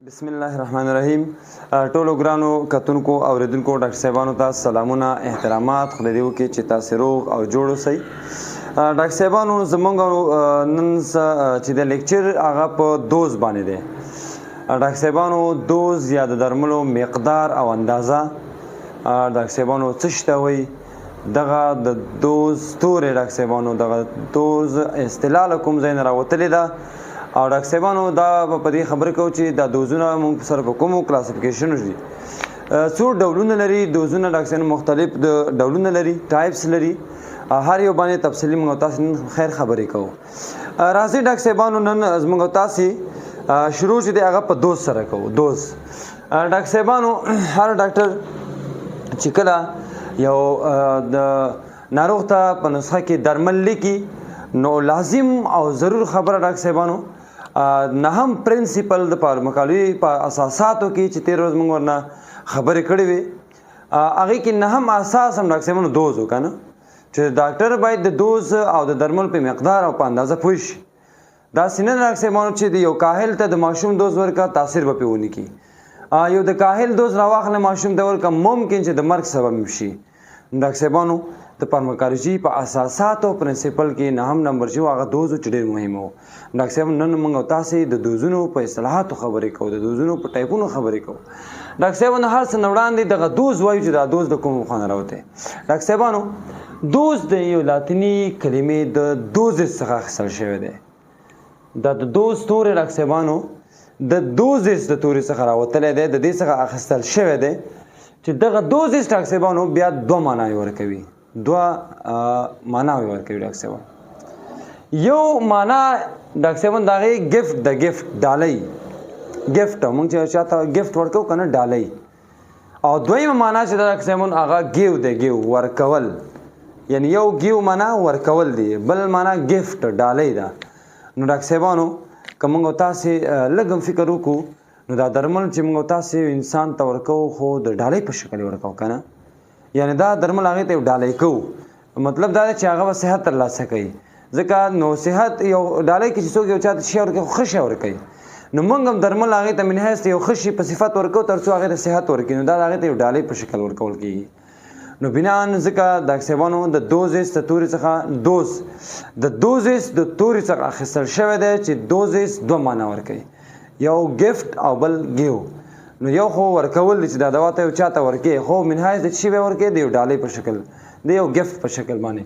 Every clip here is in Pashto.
بسم الله الرحمن الرحیم. ټولو ګرانو کتونکو اوریدونکو ډاکټر صاحبانو ته سلامونه احترامات خدای دې وکړي چې تاسو روغ او جوړ اوسئ. ډاکټر صاحبانو زمونږ نن چې د لیکچر هغه په دوز باندې دی. ډاکټر صاحبانو دوز یا د درملو مقدار او اندازه ډاکټر صاحبانو څه شته وایي دغه د دوز تورې ډاکټر صاحبانو دغه دوز اصطلاح له کوم ځای نه راوتلې ده او ډاکټر صاحبانو دا په دې خبره کوو چې دا دوزونه موږ سره په کومو کلاسیفیکیشنو دي څو ډولونه لري دوزونه ډاکټر صاحب مختلف ډولونه لري ټایپس لري هر یو باندې تفصیلي موږ تاسو نن خیر خبرې کوو. راځئ ډاکټر صاحبانو نن موږ تاسو شروع چې دی هغه په دوز سره کوو. دوز ډاکټر صاحبانو هر ډاکټر چې کله یو د ناروغ ته په نسخه کې درمل لیکي نو لازم او ضرور خبره ډاکټر صاحبانو نهم پرنسپل د فارماکولوژي په اساساتو کې چې تیر ورځ موږ ورنه خبرې کړې وې هغې کې نهم اساس هم ډاکټر صاحبانو دوز و که نه چې ډاکټر باید د دوز او د درمل په مقدار او په اندازه پوه شي. داسې نه ډاکټر صاحبانو چې د یو کاهل ته د ماشوم دوز ورکړه تاثیر به پرې ونه کړي یو د کاهل دوز راواخله ماشوم ته ورکړه ممکن چې د مرګ سبب شي. ډاکټر صاحبانو د فارماکولوژي په اساساتو او پرنسپل کې نهم نمبر چې هغه دوز چې ډېر مهم و. ډاکټر صاحب نن موږ تاسې د دوزونو په اصطلاحاتو خبرې کوو د دوزونو په ټایپونو خبرې کوو. ډاکټر صاحبانو هر څه نه وړاندې دغه دوز وایو چې دا دوز د کوم خوا نه راوتی. ډاکټر صاحبانو دوز د یو لاتیني کلمې د دوزس څخه اخیستل شوی دی. دا د دوز تورې ډاکټر صاحبانو د دوزس د تورې څخه راوتلی دی د دې څخه اخیستل شوی دی چې دغه دوزس ډاکټر صاحبانو بیا دوه معناوې ورکوي دوه معناوې ورکوي ډاکټر صاحب. یو معنا ډاکټر صاحب د هغې ګفت د ګفت ډالۍ ګفت موږ چې چاته ګفت ورکوو که نه ډالۍ او دویمه معنا چې د ډاکټر صاحب هغه ګیو دی ګیو ورکول یعنی یو ګیو معنا ورکول دی بل معنا ګفت ډالۍ ده. نو ډاکټر صاحبانو که موږ تاسې لږ هم فکر وکړو نو دا درمل چې موږ تاسې انسان ته ورکوو خو د ډالۍ په شکل ورکوو که نه یعنی دا درمل هغې ته یو ډالۍ کوو مطلب دا دی چې هغه به صحت ترلاسه کوي ځکه نو صحت یو ډالۍ کې چې څوک یو چا ته شی ورکوي خو ښه شی ورکوي نو موږ هم درمل هغې ته من حیث یو ښه شي په صفت ورکوو تر څو هغې ته صحت ورکوي نو دا د هغې ته یو ډالۍ په شکل ورکول کېږي. نو بناً ځکه ډاکټر صاحبانو د دوزس د تورې څخه دوزس د تورې څخه اخیستل شوی دی چې دوزس دوه معنا ورکوي یو ګفت او بل ګیو. نو یو خو ورکول چې دا دوا ته یو چاته ورکې خو من حیث د شي به ورکې د یو ډالۍ په شکل د یو ګفت په شکل باندې.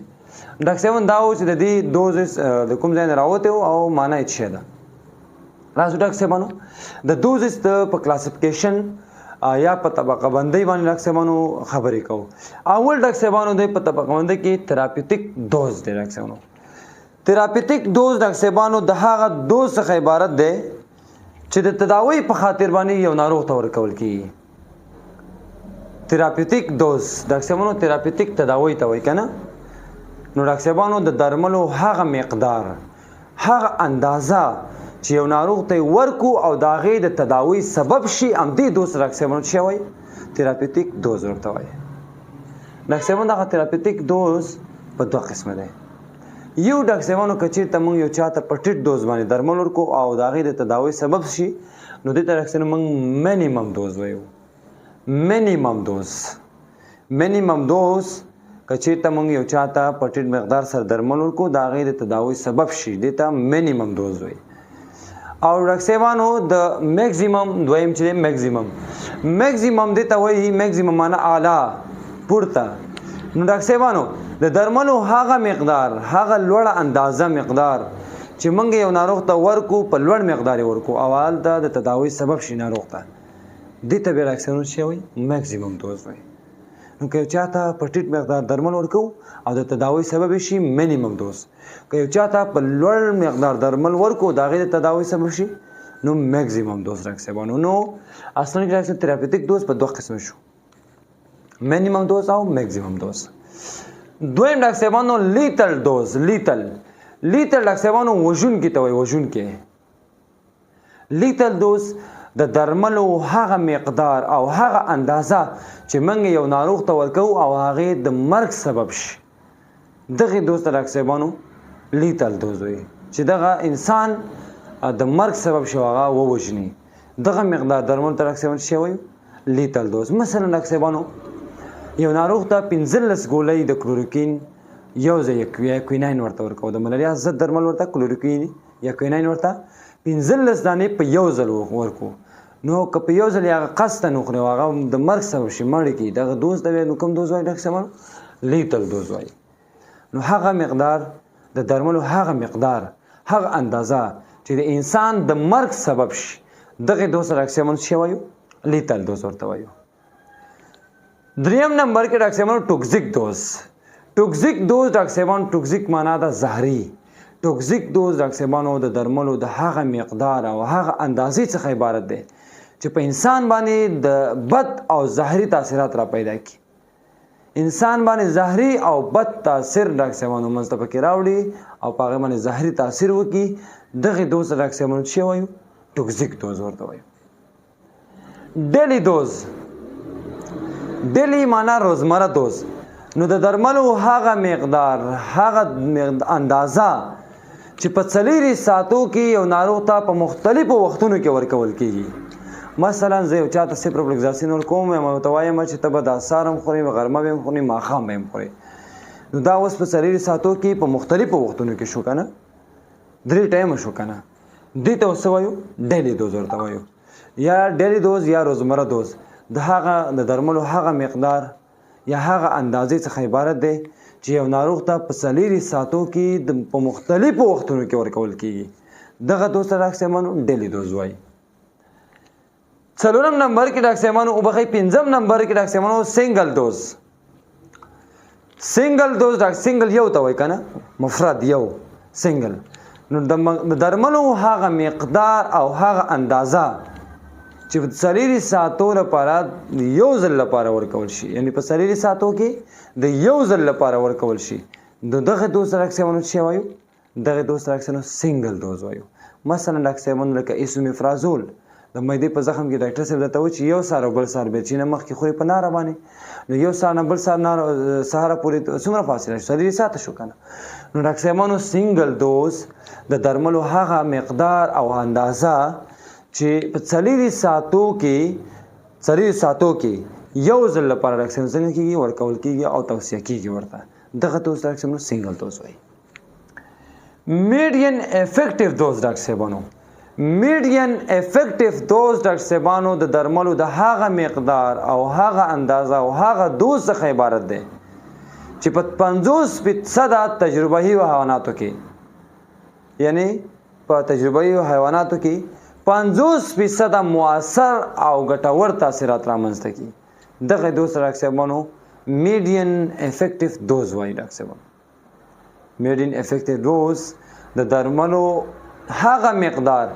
ډاکټر صاحب دا و چې د دې دوزس د کوم ځای نه راوتی و او معنا یې څه شی ده. راځو ډاکټر صاحبانو د دوزس د په کلاسیفیکیشن یا په طبقه بندۍ باندې ډاکټر صاحبانو خبرې کوو. اول ډاکټر صاحبانو د په طبقه بندۍ کې تراپیوتیک دوز دی. ډاکټر صاحبانو تراپیوتیک دوز ډاکټر صاحبانو د هغه دوز څخه عبارت دی چې د تداوی په خاطر باندې یو ناروغ ته ورکول کېږي. تراپیوتیک دوز ډاکټر صاحبانو تراپیوتیک تداوی ته وایي که نه نو ډاکټر صاحبانو د درملو هغه مقدار هغه اندازه چې یو ناروغ ته یې ورکو او د هغې د تداوی سبب شي همدې دوز ډاکټر صاحبانو څه وایي تراپیوتیک دوز ورته وایي. ډاکټر صاحبانو دغه تراپیوتیک دوز په دوه قسمه دی. یو ډاکټر صاحبانو که چېرته موږ یو چاته په ټیټ دوز باندې درمل ورکو او د هغې د تداوی سبب شي نو دې ته ډاکټر صاحب موږ مینیمم دوز وایو. مینیمم دوز که چېرته موږ یو چاته په ټیټ مقدار سره درمل ورکو د هغې د تداوی سبب شي دې ته مینیمم دوز وایي. او ډاکټر صاحبانو د میکزیمم دویم چې دی میکزیمم دې ته وایي میکزیمم معنا اعلی پورته. نو ډاکټر صاحبانو د درملو هغه مقدار هغه لوړه اندازه مقدار چې موږ یو ناروغ ته ورکو په لوړ مقدار یې ورکو او هلته د تداوی سبب شي ناروغ ته دې ته بیا ډاکټر صاحبانو څه وایي میکزیمم دوز وایي. نو که یو چاته په ټیټ مقدار درمل ورکو او د تداوی سبب شي مینیمم دوز که یو چاته په لوړ مقدار درمل ورکو د هغې د تداوی سبب شي نو میکزیمم دوز ډاکټر صاحبانو. نو اصلا کې ډاکټر صاحب تراپیوتیک دوز په دوه قسمه شو مینیمم دوز او میکزیمم دوز. دویم ډاکټر صاحبانو لیتل دوز لیتل ډاکټر صاحبانو وژونکي ته وایي وژونکي. لیتل دوز د درملو هغه مقدار او هغه اندازه چې موږ یو ناروغ ته ورکوو او هغې د مرګ سبب شي دغې دوز ته ډاکټر صاحبانو لیتل دوز وایي چې دغه انسان د مرګ سبب شي هغه ووژني دغه مقدار درمل ته ډاکټر صاحبانو څه وایو لیتل دوز. مثلا ډاکټر صاحبانو یو ناروغ ته 15 ګولۍ د کلوروکین یو ځای کویناین ورته ورکوو، د ملاریا ضد درمل ورته کلوروکین یا کویناین ورته 15 دانې په یو ځل ورکو. نو که په یو ځل هغه قصدن وخوري او هغه د مرګ سبب شي مړ کړي، دغه دوز ته نو کوم دوز وایي ډاکټر صاحبانو لیتل دوز وایي. نو هغه مقدار د درملو هغه مقدار هغه اندازه چې د انسان د مرګ سبب شي دغه دوز ته ډاکټر صاحبانو څه وایو لیتل دوز ورته وایو. دریم نمبر کې ډاکټر صاحبانو ټوکسیک دوز. ټوکسیک دوز ډاکټر صاحبانو ټوکسیک معنا ده زهري. ټوکسیک دوز ډاکټر صاحبانو د درملو د هغه مقدار او هغه اندازې څخه عبارت دی چې په انسان باندې د بد او زهري تاثیرات را پیدا کړي. انسان باندې زهري او بد تاثیر ډاکټر صاحبانو منځته پکې راوړي او په هغه باندې زهري تاثیر وکړي، دغه دوز ته ډاکټر صاحبانو څه وایو ټوکسیک دوز ورته وایو. ډیلی دوز. ډیلی معنا روزمره دوز. نو د درملو هغه مقدار هغه اندازه چې په 4 ساعتو کې یو ناروغ ته په مختلفو وختونو کې ورکول کېږي. مثلا زه یو چاته سپروفلوکساسین ورکوم یم او ته وایم چې ته به د سهار هم خورې، غرمه به هم خورې، ماښام به هم خورې. نو دا اوس په 4 ساعتو کې په مختلفو وختونو کې شو که نه، 3 ټایمه شو که نه، دې ته څه وایو ډیلی دوز ورته وایو. یا ډیلی دوز یا روزمره دوز د هغه د درملو هغه مقدار یا هغه اندازې څخه عبارت دی چې یو ناروغ ته په 4 ساعتو کې په مختلفو وختونو کې ورکول کېږي، دغه دوز ته ډاکټر صاحبانو ډیلی دوز وایي. 4 نمبر کې ډاکټر صاحبانو وبخئ 5 نمبر کې ډاکټر صاحبانو سنگل دوز. سنگل دوز ډاکټر سنگل یو ته وایي که نه، مفرد یو سنگل. نو د درملو هغه مقدار او هغه اندازه چې په 4 ساعتو لپاره یو ځل لپاره ورکول شي، یعنی په 4 ساعتو کې د یو ځل لپاره ورکول شي، دغه دوز ته ډاکټر صاحبانو څه وایو دغه دوز ته ډاکټر صاحبانو سنگل دوز وایو. مثلا ډاکټر صاحبانو لکه اسومیفرازول د معدې په زخم کې ډاکټر صاحب درته وایي چې یو سهار او بل سهار به چې نه مخکې خورې په ناره باندې، نو یو سهار نه بل سهاره پورې څومره فاصله شو 4 ساعته شو که نه. نو ډاکټر صاحبانو سنگل دوز د درملو هغه مقدار او اندازه چې په 4 ساعتو کې یو ځل لپاره ډاکټر صاحب څنګه کېږي ورکول کېږي او توصیه کېږي ورته، دغه دوز ډاکټر صاحبانو سنگل دوز وایي. میډین افیکټیو دوز ډاکټر صاحبانو میډین افیکټیو دوز ډاکټر صاحبانو د درملو د هغه مقدار او هغه اندازه او هغه دوز څخه عبارت دی چې په 50% تجربهي حیواناتو کې، یعنی په تجربهي حیواناتو کې 50% مؤثر او ګټور تاثیرات رامنځته کړي، دغه دوز ډاکټر صاحبانو میډین افیکټیو دوز وایي. ډاکټر صاحبانو میډین افیکټیو دوز د درملو هغه مقدار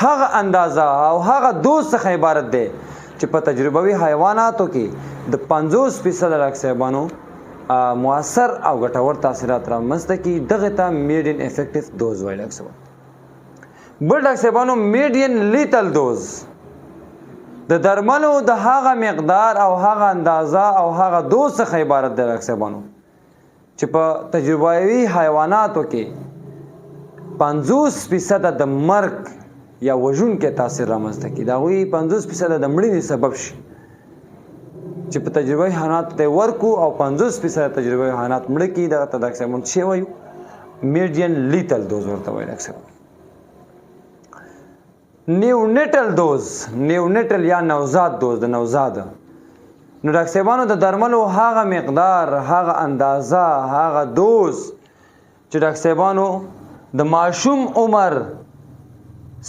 هغه اندازه او هغه دوز څخه عبارت دی چې په تجربوي حیواناتو کې د 50% ډاکټر صاحبانو مؤثر او ګټور تاثیرات رامنځته کړي، دغه ته میډین افیکټیو دوز وایي. ډاکټر صاحبانو بل ډاکټر صاحبانو میډین لیتل دوز د درملو د هغه مقدار او هغه اندازه او هغه دوز څخه عبارت دی ډاکټر صاحبانو چې په تجربوي حیواناتو کې 50% د مرګ یا وژونکي تاثیر رامنځته کړي، د هغوی 50% د مړینې سبب شي چې په تجربوي حیواناتو ته ورکو او 50% تجربوي حیوانات مړه کړي، دغه ته ډاکټر صاحبانو څه وایو میډین لیتل دوز ورته وایي. ډاکټر صاحب نیونیټل دوز، نیونیټل یا نوزاد دوز د نوزاد. نو ډاکټر صاحبانو د درملو هغه مقدار هغه اندازه هغه دوز چې ډاکټر صاحبانو د ماشوم عمر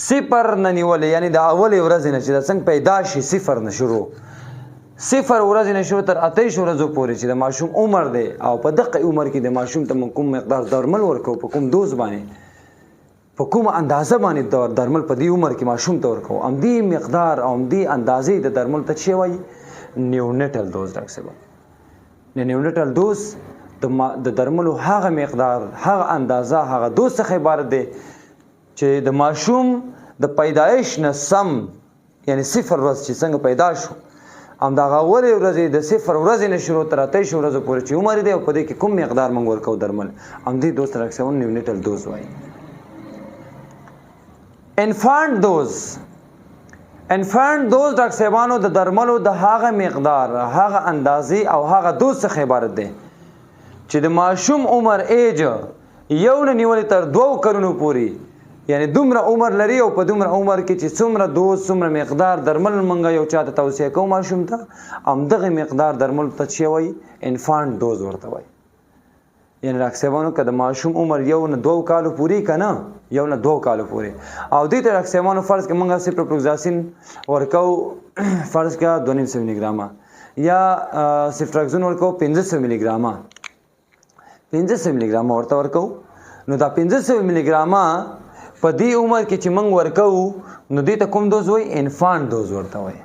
0 نه نیولې، یعنی د اولې ورځې نه چې د څنګه پیدا شي 0 نه شروع 0 ورځې نه شروع تر 28 ورځو پورې چې د ماشوم عمر دی، او په دغه عمر کې د ماشوم ته کوم مقدار درمل ورکو، په کوم دوز باندې، په کوم اندازه باندې درمل په دې عمر کې ماشوم ته ورکو، همدې مقدار او همدې اندازې د درمل ته څه وایي نیونیټل دوز. ډاکټر صاحب نیونیټل دوز د درملو هغه مقدار هغه اندازه هغه دوز څخه عبارت دی چې د ماشوم د پیدایش نه سم، یعنی 0 ورځ چې څنګه پیدا شو همدغه اولې ورځې د 0 ورځې نه شروع تر 28 ورځو پورې چې عمر دی او په دې کې کوم مقدار موږ ورکو درمل، همدې دوز ته ډاکټر صاحب نیونیټل دوز وایي. انفانټ دوز. انفانټ دوز ډاکټر صاحبانو د درملو د هغه مقدار هغه اندازې او هغه دوز څخه عبارت دی چې د ماشوم عمر ایج یو نه نیولې تر 2 کلونو پورې یعنی دومره عمر لري او په دومره عمر کې چې څومره دوز څومره مقدار درمل موږ یو چاته توصیه کوو ماشوم ته همدغه مقدار درمل ته څه وایي انفانټ دوز ورته وایي یعنی ډاکټر صاحبانو که د ماشوم عمر یو نه 2 کالو پورې که نه یو نه 2 کالو پورې او دې ته ډاکټر صاحبانو فرض کړه موږ سیپروفلوکساسین ورکوو فرض کړه 2.5 ملي ګرامه یا سیفټراکزون ورکوو 500 ملي ګرامه 500 ملي ګرامه ورته ورکوو نو دا 500 ملي ګرامه په دې عمر کې چې موږ ورکوو نو دې ته کوم دوز وایي انفانټ دوز ورته وایي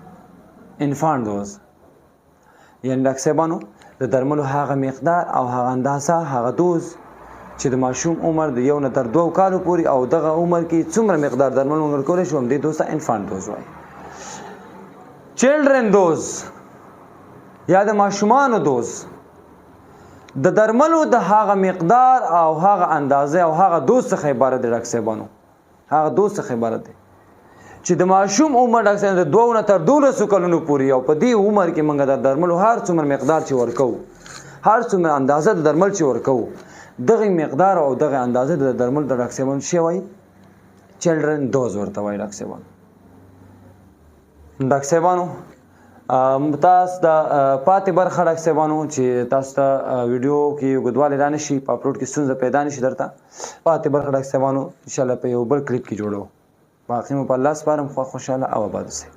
انفانټ دوز یعنی ډاکټر صاحبانو د درملو هغه مقدار او هغه اندازه هغه دوز چې د ماشوم عمر د یو نه تر 2 کالو پورې او دغه عمر کې څومره مقدار درمل موږ ورکولی شو همدې دوز ته انفانټ دوز وایي چلډرن دوز یا د ماشومانو دوز د درملو د هغه مقدار او هغه اندازه او هغه دوز څخه عبارت دی ډاکټر صاحبانو هغه دوز څخه عبارت دی چې د ماشوم عمر ډاکټر صاحب د 2 نه تر 12 کلونو پورې او په دې عمر کې موږ د درملو هر څومره مقدار چې ورکوو هر څومره اندازه د درمل چې ورکوو دغه مقدار او دغه اندازه د درمل د ډاکټر صاحبانو څه وایي چلډرن دوز ورته وایي ډاکټر صاحبانو ډاکټر صاحبانو تاسو د پاتې برخه ډاکټر صاحبانو چې تاسو ته ویډیو کې اوږدوالی را نشي په اپلوډ کې ستونزه پیدا نشي درته پاتې برخه ډاکټر صاحبانو انشاءالله په یو بل کلیپ کې جوړو باقي مو په الله سپارم خوشحاله او آباد اوسئ